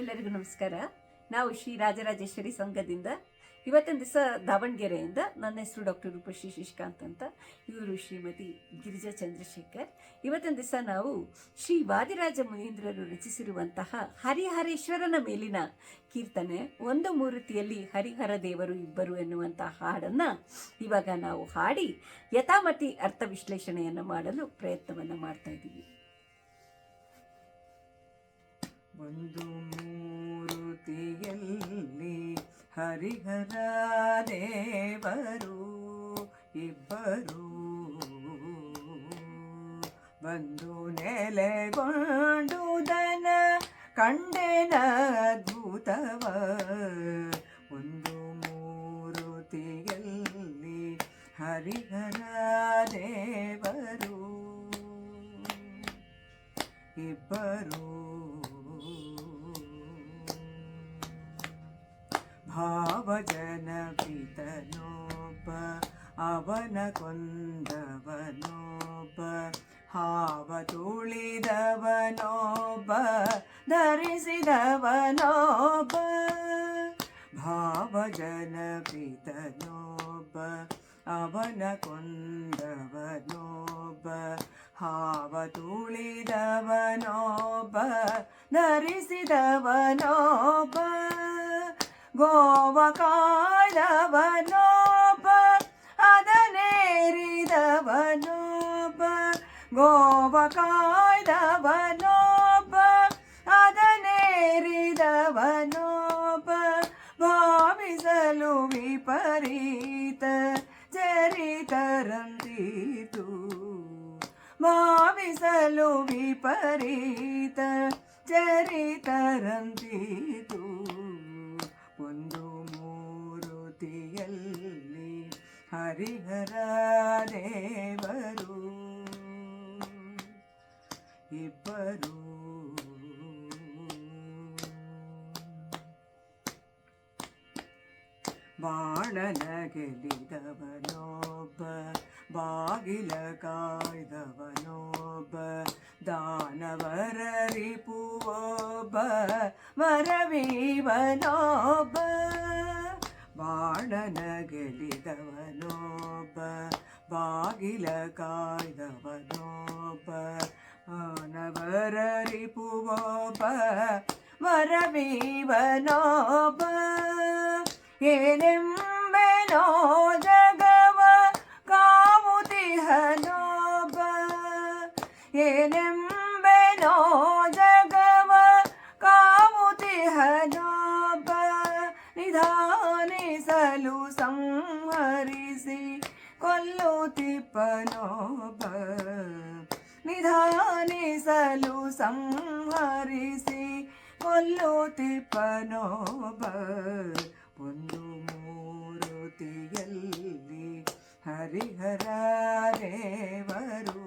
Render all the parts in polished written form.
ಎಲ್ಲರಿಗೂ ನಮಸ್ಕಾರ. ನಾವು ಶ್ರೀ ರಾಜರಾಜೇಶ್ವರಿ ಸಂಘದಿಂದ ಇವತ್ತಿನ ದಿವಸ ದಾವಣಗೆರೆಯಿಂದ, ನನ್ನ ಹೆಸರು ಡಾಕ್ಟರ್ ರೂಪಶ್ರೀ ಶಶಿಕಾಂತ್ ಅಂತ, ಇವರು ಶ್ರೀಮತಿ ಗಿರಿಜಾ ಚಂದ್ರಶೇಖರ್. ಇವತ್ತಿನ ದಿವಸ ನಾವು ಶ್ರೀ ವಾದಿರಾಜ ಮುನೀಂದ್ರರು ರಚಿಸಿರುವಂತಹ ಹರಿಹರೇಶ್ವರನ ಮೇಲಿನ ಕೀರ್ತನೆ ಒಂದು ಮೂರುತಿಯಲ್ಲಿ ಹರಿಹರ ದೇವರು ಇಬ್ಬರು ಎನ್ನುವಂಥ ಹಾಡನ್ನು ಇವಾಗ ನಾವು ಹಾಡಿ ಯಥಾಮತಿ ಅರ್ಥ ವಿಶ್ಲೇಷಣೆಯನ್ನು ಮಾಡಲು ಪ್ರಯತ್ನವನ್ನು ಮಾಡ್ತಾ ಇದ್ದೀವಿ. ಒಂದು ಮೂರುತಿಯಲ್ಲಿ ಹರಿಹರ ದೇವರು ಇಬ್ಬರು ಬಂದು ನೆಲೆಗೊಂಡುದನ ಕಂಡೆನ ಅದ್ಭುತವ. ಒಂದು ಮೂರುತಿಯಲ್ಲಿ ಹರಿಹರ ದೇವರು ಇಬ್ಬರು ಭಾವಜನ ಪಿತನೊಬ್ಬ ಅವನ ಕೊಂದವನೊಬ್ಬ, ಹಾವ ತುಳಿದವನೊಬ್ಬ ಧರಿಸಿದವನೊಬ್ಬ. ಭಾವಜನ ಪಿತನೊಬ್ಬ ಅವನ ಕೊಂದವನೊಬ್ಬ, ಹಾವ ತುಳಿದವನೊಬ್ಬ ಧರಿಸಿದವನೊಬ್ಬ. ಗೋವ ಕಾಯ್ದವನೊಬ್ಬ ಅದನೇರಿದವನೊಬ್ಬ, ಗೋವ ಕಾಯ್ದವನೊಬ್ಬ ಅದನೇರಿದವನೊಬ್ಬ. ಭಾವಿಸಲು ವಿಪರೀತ ಚರಿತರಂತಿತು, ಭಾವಿಸಲು ವಿಪರೀತ ಚರಿತರಂತಿತು. ಒಂದು ಮೂರುತಿಯಲ್ಲಿ ಹರಿಹರ ದೇವರು ಇಬ್ಬರು. ಬಾಣನ ಗೆಲ್ಲಿದವನೊಬ್ಬ, ಬಾಗಿಲ ಕಾಯ್ದವನೊಬ್ಬ, ದಾನವರ ರಿಪುವೊಬ್ಬ ವರವೀವನೊಬ್ಬ. ಬಾಣನ ಗೆಲ್ಲಿದವನೊಬ್ಬ, ಬಾಗಿಲ ಕಾಯ್ದವನೊಬ್ಬ, ದಾನವರ ರಿಪುವೊಬ್ಬ ವರವೀವನೊಬ್ಬ. ಏನೆಂಬೆನೋ ಜಗವ ಕಾವುತಿಹನೊಬ್ಬ, ಏನೆಂಬೆನೋ ಜಗವ ಕಾವುತಿಹನೊಬ್ಬ. ನಿಧಾನಿಸಲು ಸಂಹರಿಸಿ ಕೊಲ್ಲುತಿಪ್ಪನೊಬ್ಬ, ನಿಧಾನಿಸಲು ಸಂಹರಿಸಿ ಕೊಲ್ಲುತಿಪ್ಪನೊಬ್ಬ. ಒಂದು ಮೂರುತಿಯಲ್ಲಿ ಹರಿಹರ ದೇವರು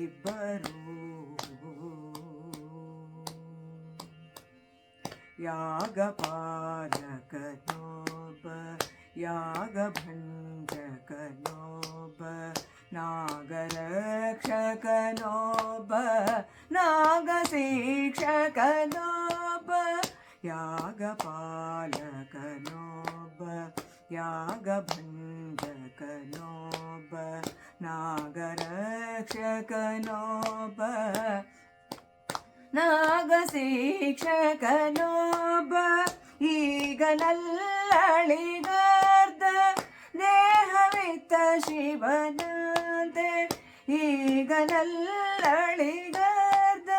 ಇಬ್ಬರು. ಯಾಗಪಾಲಕನೊಬ್ಬ, ಯಾಗಭಂಜಕನೊಬ್ಬ, ನಾಗರಕ್ಷಕನೊಬ್ಬ, ನಾಗಶಿಕ್ಷಕನೊಬ್ಬ. ಯಾಗಪಾಲಕನೊಬ್ಬ, ಯಾಗಭಂಜಕನೊಬ್ಬ, ನಾಗರಕ್ಷಕನೊಬ್ಬ, ನಾಗಶಿಕ್ಷಕನೊಬ್ಬ. ಈಗ ನಲ್ಲಳಿಗಾರ್ಧ ದೇಹವಿತ್ತ ಶಿವನಂತೆ, ಈಗ ನಲ್ಲಳಿಗಾರ್ಧ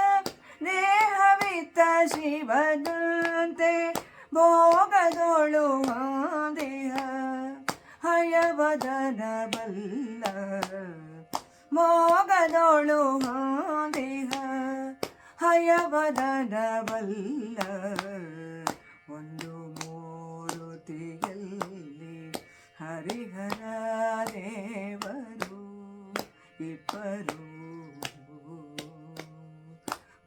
ದೇಹವಿತ್ತ ಶಿವನಂತೆ. ಭೋಗದೊಳು ದೇಹ ಹಯವದನ ಬಲ್ಲ, ಭೋಗದೊಳು ದೇಹ ಹಯವದನ ಬಲ್ಲ. ಒಂದು ಮೂರುತಿಯಲ್ಲಿ ಹರಿಹರ ದೇವರು ಇಬ್ಬರು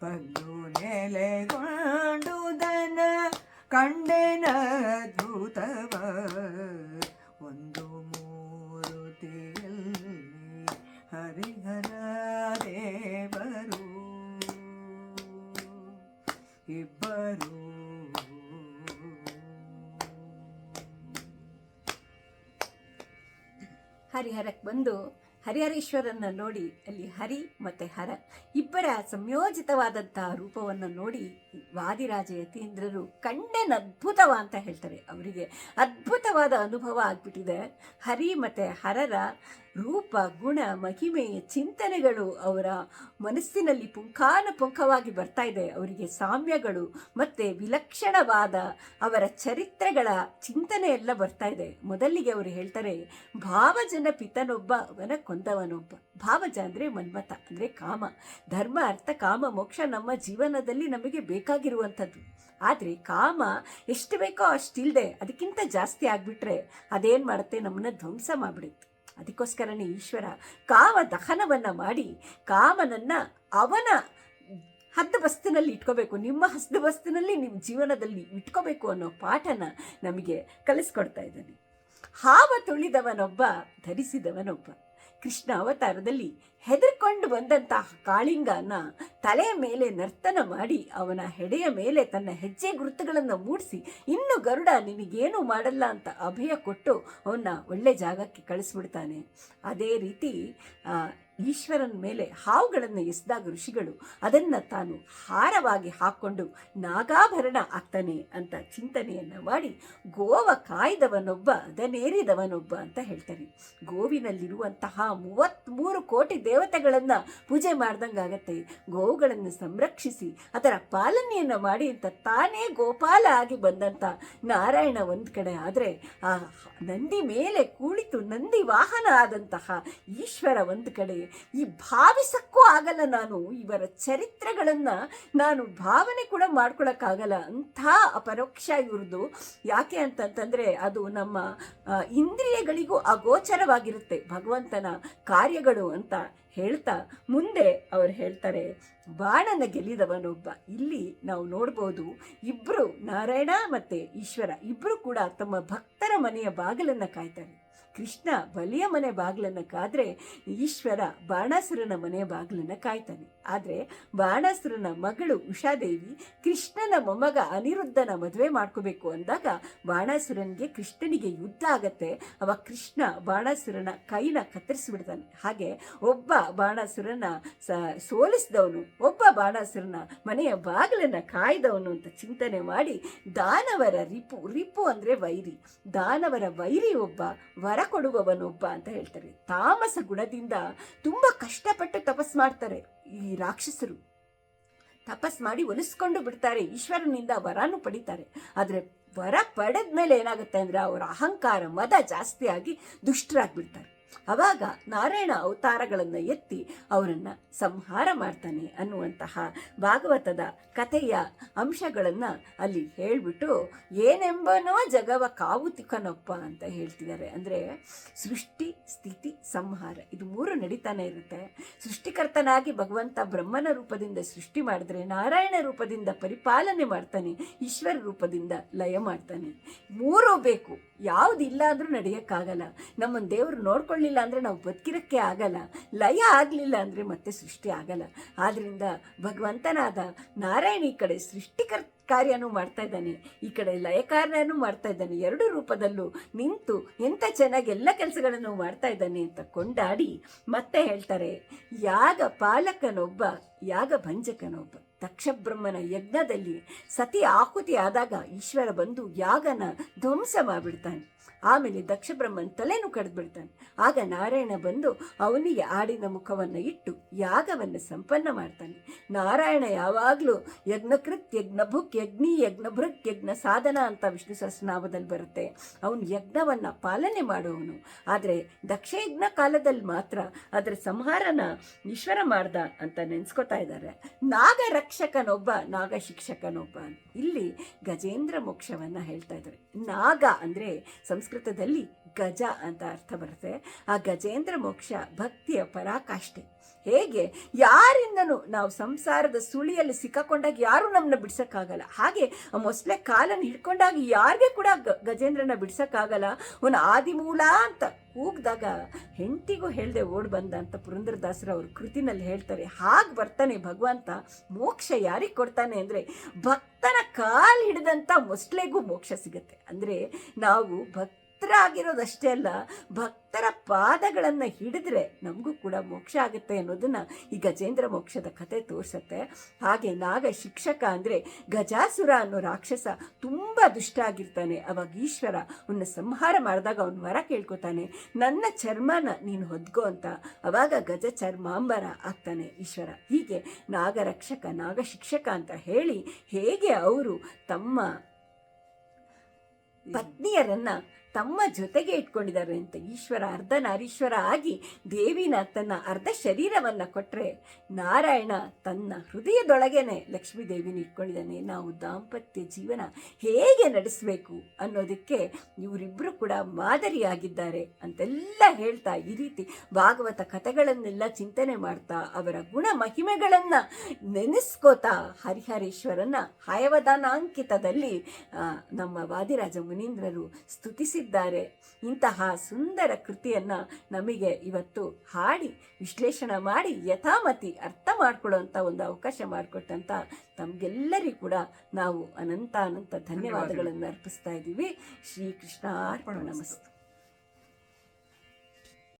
ಬಂದು ನೆಲೆಗೊಂಡುದನ ಕಂಡೆನ ಅದ್ಭುತವ. ಒಂದು ಮೂರುತಿಯಲ್ಲಿ ಹರಿಹರ ದೇವರು ಇಬ್ಬರು. ಹರಿಹರಕ್ಕೆ ಬಂದು ಹರಿಹರೇಶ್ವರನ್ನ ನೋಡಿ ಅಲ್ಲಿ ಹರಿ ಮತ್ತು ಹರ ಇಬ್ಬರ ಸಂಯೋಜಿತವಾದಂತಹ ರೂಪವನ್ನು ನೋಡಿ ವಾದಿರಾಜ ಯತೀಂದ್ರರು ಕಂಡೇನ ಅದ್ಭುತವ ಅಂತ ಹೇಳ್ತಾರೆ. ಅವರಿಗೆ ಅದ್ಭುತವಾದ ಅನುಭವ ಆಗ್ಬಿಟ್ಟಿದೆ. ಹರಿ ಮತ್ತು ಹರರ ರೂಪ, ಗುಣ, ಮಹಿಮೆಯ ಚಿಂತನೆಗಳು ಅವರ ಮನಸ್ಸಿನಲ್ಲಿ ಪುಂಖಾನುಪುಂಖವಾಗಿ ಬರ್ತಾ ಇದೆ. ಅವರಿಗೆ ಸಾಮ್ಯಗಳು ಮತ್ತು ವಿಲಕ್ಷಣವಾದ ಅವರ ಚರಿತ್ರೆಗಳ ಚಿಂತನೆ ಎಲ್ಲ ಬರ್ತಾ ಇದೆ. ಮೊದಲಿಗೆ ಅವರು ಹೇಳ್ತಾರೆ, ಭಾವಜನ ಪಿತನೊಬ್ಬ ಅವನ ಕೊಂದವನೊಬ್ಬ. ಭಾವಜ ಅಂದರೆ ಮನ್ಮಥ, ಅಂದರೆ ಕಾಮ. ಧರ್ಮ, ಅರ್ಥ, ಕಾಮ, ಮೋಕ್ಷ ನಮ್ಮ ಜೀವನದಲ್ಲಿ ನಮಗೆ ಬೇಕಾಗಿರುವಂಥದ್ದು. ಆದರೆ ಕಾಮ ಎಷ್ಟು ಬೇಕೋ ಅಷ್ಟಿಲ್ಲದೆ ಅದಕ್ಕಿಂತ ಜಾಸ್ತಿ ಆಗಿಬಿಟ್ರೆ ಅದೇನು ಮಾಡುತ್ತೆ, ನಮ್ಮನ್ನು ಧ್ವಂಸ ಮಾಡಿಬಿಡುತ್ತೆ. ಅದಕ್ಕೋಸ್ಕರನೇ ಈಶ್ವರ ಕಾಮ ದಹನವನ್ನು ಮಾಡಿ ಕಾಮನನ್ನು ಅವನ ಹದ್ದುಬಸ್ತಿನಲ್ಲಿ ಇಟ್ಕೋಬೇಕು, ನಿಮ್ಮ ಹದ್ದುಬಸ್ತಿನಲ್ಲಿ ನಿಮ್ಮ ಜೀವನದಲ್ಲಿ ಇಟ್ಕೋಬೇಕು ಅನ್ನೋ ಪಾಠನ ನಮಗೆ ಕಲಿಸ್ಕೊಡ್ತಾ ಇದ್ದಾನೆ. ಹಾವ ತುಳಿದವನೊಬ್ಬ, ಧರಿಸಿದವನೊಬ್ಬ. ಕೃಷ್ಣ ಅವತಾರದಲ್ಲಿ ಹೆದರ್ಕೊಂಡು ಬಂದಂತಹ ಕಾಳಿಂಗನ ತಲೆಯ ಮೇಲೆ ನರ್ತನ ಮಾಡಿ ಅವನ ಹೆಡೆಯ ಮೇಲೆ ತನ್ನ ಹೆಜ್ಜೆ ಗುರುತುಗಳನ್ನು ಮೂಡಿಸಿ ಇನ್ನು ಗರುಡ ನಿನಗೇನು ಮಾಡಲ್ಲ ಅಂತ ಅಭಯ ಕೊಟ್ಟು ಅವನ್ನ ಒಳ್ಳೆ ಜಾಗಕ್ಕೆ ಕಳಿಸ್ಬಿಡ್ತಾನೆ. ಅದೇ ರೀತಿ ಈಶ್ವರನ ಮೇಲೆ ಹಾವುಗಳನ್ನು ಎಸೆದಾಗ ಋಷಿಗಳು ಅದನ್ನು ತಾನು ಹಾರವಾಗಿ ಹಾಕ್ಕೊಂಡು ನಾಗಾಭರಣ ಆಗ್ತಾನೆ ಅಂತ ಚಿಂತನೆಯನ್ನು ಮಾಡಿ ಗೋವ ಕಾಯ್ದವನೊಬ್ಬ ಅದನ್ನೇರಿದವನೊಬ್ಬ ಅಂತ ಹೇಳ್ತಾರೆ. ಗೋವಿನಲ್ಲಿರುವಂತಹ 33 ಕೋಟಿ ದೇವತೆಗಳನ್ನು ಪೂಜೆ ಮಾಡ್ದಂಗಾಗತ್ತೆ. ಗೋವುಗಳನ್ನು ಸಂರಕ್ಷಿಸಿ ಅದರ ಪಾಲನೆಯನ್ನು ಮಾಡಿ ಅಂತ ತಾನೇ ಗೋಪಾಲ ಆಗಿ ಬಂದಂಥ ನಾರಾಯಣ ಒಂದು ಕಡೆ ಆದರೆ, ಆ ನಂದಿ ಮೇಲೆ ಕುಳಿತು ನಂದಿ ವಾಹನ ಆದಂತಹ ಈಶ್ವರ ಒಂದು ಕಡೆ. ಈ ಭಾವಿಸಕ್ಕೂ ಆಗಲ್ಲ, ನಾನು ಇವರ ಚರಿತ್ರೆಗಳನ್ನು ನಾನು ಭಾವನೆ ಕೂಡ ಮಾಡ್ಕೊಳಕ್ಕಾಗಲ್ಲ, ಅಂಥ ಅಪರೋಕ್ಷ ಇವ್ರದ್ದು. ಯಾಕೆ ಅಂತಂತಂದರೆ ಅದು ನಮ್ಮ ಇಂದ್ರಿಯಗಳಿಗೂ ಅಗೋಚರವಾಗಿರುತ್ತೆ ಭಗವಂತನ ಕಾರ್ಯಗಳು ಅಂತ ಹೇಳ್ತಾ ಮುಂದೆ ಅವ್ರು ಹೇಳ್ತಾರೆ, ಬಾಣನ ಗೆಲ್ಲಿದವನೊಬ್ಬ. ಇಲ್ಲಿ ನಾವು ನೋಡ್ಬೋದು, ಇಬ್ಬರು ನಾರಾಯಣ ಮತ್ತು ಈಶ್ವರ ಇಬ್ಬರು ಕೂಡ ತಮ್ಮ ಭಕ್ತರ ಮನೆಯ ಬಾಗಿಲನ್ನು ಕಾಯ್ತಾರೆ. ಕೃಷ್ಣ ಬಲಿಯ ಮನೆ ಬಾಗಿಲನ್ನು ಕಾದ್ರೆ ಈಶ್ವರ ಬಾಣಾಸುರನ ಮನೆಯ ಬಾಗಿಲನ್ನು ಕಾಯ್ತಾನೆ. ಆದರೆ ಬಾಣಾಸುರನ ಮಗಳು ಉಷಾದೇವಿ ಕೃಷ್ಣನ ಮೊಮ್ಮಗ ಅನಿರುದ್ಧನ ಮದುವೆ ಮಾಡ್ಕೋಬೇಕು ಅಂದಾಗ ಬಾಣಾಸುರನಿಗೆ ಕೃಷ್ಣನಿಗೆ ಯುದ್ಧ ಆಗತ್ತೆ. ಅವಾಗ ಕೃಷ್ಣ ಬಾಣಾಸುರನ ಕೈನ ಕತ್ತರಿಸಿಬಿಡ್ತಾನೆ. ಹಾಗೆ ಒಬ್ಬ ಬಾಣಾಸುರನ ಸೋಲಿಸಿದವನು, ಒಬ್ಬ ಬಾಣಾಸುರನ ಮನೆಯ ಬಾಗಿಲನ್ನು ಕಾಯ್ದವನು ಅಂತ ಚಿಂತನೆ ಮಾಡಿ ದಾನವರ ರಿಪು ಅಂದರೆ ವೈರಿ, ದಾನವರ ವೈರಿ ಒಬ್ಬ, ವರ ಕೊಡುವವನೊಬ್ಬ ಅಂತ ಹೇಳ್ತಾರೆ. ತಾಮಸ ಗುಣದಿಂದ ತುಂಬ ಕಷ್ಟಪಟ್ಟು ತಪಸ್ ಮಾಡ್ತಾರೆ ಈ ರಾಕ್ಷಸರು. ತಪಸ್ ಮಾಡಿ ಒಲಿಸ್ಕೊಂಡು ಬಿಡ್ತಾರೆ, ಈಶ್ವರನಿಂದ ವರನೂ ಪಡಿತಾರೆ. ಆದರೆ ವರ ಪಡೆದ ಮೇಲೆ ಏನಾಗುತ್ತೆ ಅಂದರೆ ಅವರ ಅಹಂಕಾರ ಮದ ಜಾಸ್ತಿಯಾಗಿ ದುಷ್ಟರಾಗ್ಬಿಡ್ತಾರೆ. ಆವಾಗ ನಾರಾಯಣ ಅವತಾರಗಳನ್ನು ಎತ್ತಿ ಅವರನ್ನು ಸಂಹಾರ ಮಾಡ್ತಾನೆ ಅನ್ನುವಂತಹ ಭಾಗವತದ ಕಥೆಯ ಅಂಶಗಳನ್ನು ಅಲ್ಲಿ ಹೇಳಿಬಿಟ್ಟು ಏನೆಂಬನೋ ಜಗವ ಕಾವುತಿಕನೊಪ್ಪ ಅಂತ ಹೇಳ್ತಿದ್ದಾರೆ. ಅಂದರೆ ಸೃಷ್ಟಿ, ಸ್ಥಿತಿ, ಸಂಹಾರ ಇದು 3 ನಡೀತಾನೆ ಇರುತ್ತೆ. ಸೃಷ್ಟಿಕರ್ತನಾಗಿ ಭಗವಂತ ಬ್ರಹ್ಮನ ರೂಪದಿಂದ ಸೃಷ್ಟಿ ಮಾಡಿದ್ರೆ ನಾರಾಯಣ ರೂಪದಿಂದ ಪರಿಪಾಲನೆ ಮಾಡ್ತಾನೆ, ಈಶ್ವರ ರೂಪದಿಂದ ಲಯ ಮಾಡ್ತಾನೆ. 3 ಬೇಕು, ಯಾವುದಿಲ್ಲ ಅಂದರೂ ನಡೆಯೋಕ್ಕಾಗಲ್ಲ. ನಮ್ಮನ್ನು ದೇವರು ನೋಡ್ಕೊಳ್ಳಿಲ್ಲ ಅಂದರೆ ನಾವು ಬದುಕಿರೋಕ್ಕೆ ಆಗಲ್ಲ, ಲಯ ಆಗಲಿಲ್ಲ ಅಂದರೆ ಮತ್ತೆ ಸೃಷ್ಟಿ ಆಗಲ್ಲ. ಆದ್ದರಿಂದ ಭಗವಂತನಾದ ನಾರಾಯಣ ಈ ಕಡೆ ಕಾರ್ಯನೂ ಮಾಡ್ತಾ ಇದ್ದಾನೆ, ಈ ಕಡೆ ಲಯ ಕಾರ್ಯನೂ ಮಾಡ್ತಾ ಇದ್ದಾನೆ. 2 ರೂಪದಲ್ಲೂ ನಿಂತು ಎಂಥ ಚೆನ್ನಾಗಿ ಎಲ್ಲ ಕೆಲಸಗಳನ್ನು ಮಾಡ್ತಾ ಇದ್ದಾನೆ ಅಂತ ಕೊಂಡಾಡಿ ಮತ್ತೆ ಹೇಳ್ತಾರೆ, ಯಾಗ ಪಾಲಕನೊಬ್ಬ, ಯಾಗ ಭಂಜಕನೊಬ್ಬ. ದಕ್ಷ ಬ್ರಹ್ಮನ ಯಜ್ಞದಲ್ಲಿ ಸತಿ ಆಹುತಿ ಆದಾಗ ಈಶ್ವರ ಬಂದು ಯಾಗನ ಧ್ವಂಸ ಮಾಡಿಬಿಡ್ತಾನೆ. ಆಮೇಲೆ ದಕ್ಷ ಬ್ರಹ್ಮನ ತಲೆನೂ ಕಡ್ದುಬಿಡ್ತಾನೆ. ಆಗ ನಾರಾಯಣ ಬಂದು ಅವನಿಗೆ ಆಡಿನ ಮುಖವನ್ನು ಇಟ್ಟು ಯಾಗವನ್ನು ಸಂಪನ್ನ ಮಾಡ್ತಾನೆ. ನಾರಾಯಣ ಯಾವಾಗಲೂ ಯಜ್ಞಕೃತ್ ಯಜ್ಞಭುಕ್ ಯಜ್ಞಿ ಯಜ್ಞಭೃಕ್ ಯಜ್ಞ ಸಾಧನ ಅಂತ ವಿಷ್ಣು ಸಹಸ್ರನಾಮದಲ್ಲಿ ಬರುತ್ತೆ. ಅವನು ಯಜ್ಞವನ್ನು ಪಾಲನೆ ಮಾಡುವವನು. ಆದರೆ ದಕ್ಷ ಯಜ್ಞ ಕಾಲದಲ್ಲಿ ಮಾತ್ರ ಅದರ ಸಂಹಾರನ ಈಶ್ವರ ಮಾಡ್ದ ಅಂತ ನೆನೆಸ್ಕೊತಾ ಇದ್ದಾರೆ. ನಾಗರಕ್ಷಕನೊಬ್ಬ, ನಾಗ ಶಿಕ್ಷಕನೊಬ್ಬ. ಇಲ್ಲಿ ಗಜೇಂದ್ರ ಮೋಕ್ಷವನ್ನು ಹೇಳ್ತಾ ಇದ್ದಾರೆ. ನಾಗ ಅಂದರೆ ಸಂಸ್ಕೃತದಲ್ಲಿ ಗಜ ಅಂತ ಅರ್ಥ ಬರುತ್ತೆ. ಆ ಗಜೇಂದ್ರ ಮೋಕ್ಷ ಭಕ್ತಿಯ ಪರಾಕಾಷ್ಠೆ. ಹೇಗೆ ಯಾರಿಂದನೂ ನಾವು ಸಂಸಾರದ ಸುಳಿಯಲ್ಲಿ ಸಿಕ್ಕಾಕೊಂಡಾಗ ಯಾರೂ ನಮ್ಮನ್ನ ಬಿಡ್ಸೋಕ್ಕಾಗಲ್ಲ, ಹಾಗೆ ಆ ಮೊಸಳೆ ಕಾಲನ್ನು ಹಿಡ್ಕೊಂಡಾಗ ಯಾರಿಗೆ ಕೂಡ ಗಜೇಂದ್ರನ ಬಿಡ್ಸೋಕ್ಕಾಗಲ್ಲ. ಅವನು ಆದಿಮೂಲ ಅಂತ ಕೂಗ್ದಾಗ ಹೆಂಡತಿಗೂ ಹೇಳ್ದೆ ಓಡ್ ಬಂದ ಅಂತ ಪುರಂದರದಾಸರು ಅವ್ರ ಕೃತಿನಲ್ಲಿ ಹೇಳ್ತಾರೆ. ಹಾಗೆ ಬರ್ತಾನೆ ಭಗವಂತ. ಮೋಕ್ಷ ಯಾರಿಗೆ ಕೊಡ್ತಾನೆ ಅಂದರೆ ಭಕ್ತನ ಕಾಲು ಹಿಡಿದಂಥ ಮೊಸಳೆಗೂ ಮೋಕ್ಷ ಸಿಗುತ್ತೆ. ಅಂದರೆ ನಾವು ಆಗಿರೋದಷ್ಟೇ ಅಲ್ಲ, ಭಕ್ತರ ಪಾದಗಳನ್ನು ಹಿಡಿದ್ರೆ ನಮಗೂ ಕೂಡ ಮೋಕ್ಷ ಆಗುತ್ತೆ ಅನ್ನೋದನ್ನ ಈ ಗಜೇಂದ್ರ ಮೋಕ್ಷದ ಕಥೆ ತೋರಿಸುತ್ತೆ. ಹಾಗೆ ನಾಗ ಶಿಕ್ಷಕ ಅಂದರೆ ಗಜಾಸುರ ಅನ್ನೋ ರಾಕ್ಷಸ ತುಂಬ ದುಷ್ಟ ಆಗಿರ್ತಾನೆ. ಅವಾಗ ಈಶ್ವರ ಅವನ್ನ ಸಂಹಾರ ಮಾಡಿದಾಗ ಅವನು ವರ ಕೇಳ್ಕೊತಾನೆ, ನನ್ನ ಚರ್ಮನ ನೀನು ಹೊದ್ಕೋ ಅಂತ. ಅವಾಗ ಗಜ ಚರ್ಮಾಂಬರ ಆಗ್ತಾನೆ ಈಶ್ವರ. ಹೀಗೆ ನಾಗರಕ್ಷಕ ನಾಗ ಶಿಕ್ಷಕ ಅಂತ ಹೇಳಿ ಹೇಗೆ ಅವರು ತಮ್ಮ ಪತ್ನಿಯರನ್ನ ತಮ್ಮ ಜೊತೆಗೆ ಇಟ್ಕೊಂಡಿದ್ದಾರೆ ಅಂತ ಈಶ್ವರ ಅರ್ಧ ನಾರೀಶ್ವರ ಆಗಿ ದೇವಿನ ತನ್ನ ಅರ್ಧ ಶರೀರವನ್ನು ಕೊಟ್ಟರೆ, ನಾರಾಯಣ ತನ್ನ ಹೃದಯದೊಳಗೇನೆ ಲಕ್ಷ್ಮೀ ದೇವಿನ ಇಟ್ಕೊಂಡಿದ್ದಾನೆ. ನಾವು ದಾಂಪತ್ಯ ಜೀವನ ಹೇಗೆ ನಡೆಸಬೇಕು ಅನ್ನೋದಕ್ಕೆ ಇವರಿಬ್ಬರು ಕೂಡ ಮಾದರಿಯಾಗಿದ್ದಾರೆ ಅಂತೆಲ್ಲ ಹೇಳ್ತಾ, ಈ ರೀತಿ ಭಾಗವತ ಕಥೆಗಳನ್ನೆಲ್ಲ ಚಿಂತನೆ ಮಾಡ್ತಾ ಅವರ ಗುಣ ಮಹಿಮೆಗಳನ್ನು ನೆನೆಸ್ಕೋತಾ ಹರಿಹರೇಶ್ವರನ ಹಯವದಾನಾಂಕಿತದಲ್ಲಿ ನಮ್ಮ ವಾದಿರಾಜ ಮುನೀಂದ್ರರು ಸ್ತುತಿಸಿ ಇಂತಹ ಸುಂದರ ಕೃತಿಯನ್ನು ನಮಗೆ ಇವತ್ತು ಹಾಡಿ ವಿಶ್ಲೇಷಣೆ ಮಾಡಿ ಯಥಾಮತಿ ಅರ್ಥ ಮಾಡ್ಕೊಳ್ಳೋಂಥ ಒಂದು ಅವಕಾಶ ಮಾಡಿಕೊಟ್ಟಂಥ ತಮಗೆಲ್ಲರಿಗೂ ಕೂಡ ನಾವು ಅನಂತ ಧನ್ಯವಾದಗಳನ್ನು ಅರ್ಪಿಸ್ತಾ ಇದ್ದೀವಿ. ಶ್ರೀಕೃಷ್ಣ ಅರ್ಪಣ ನಮಸ್ತೆ.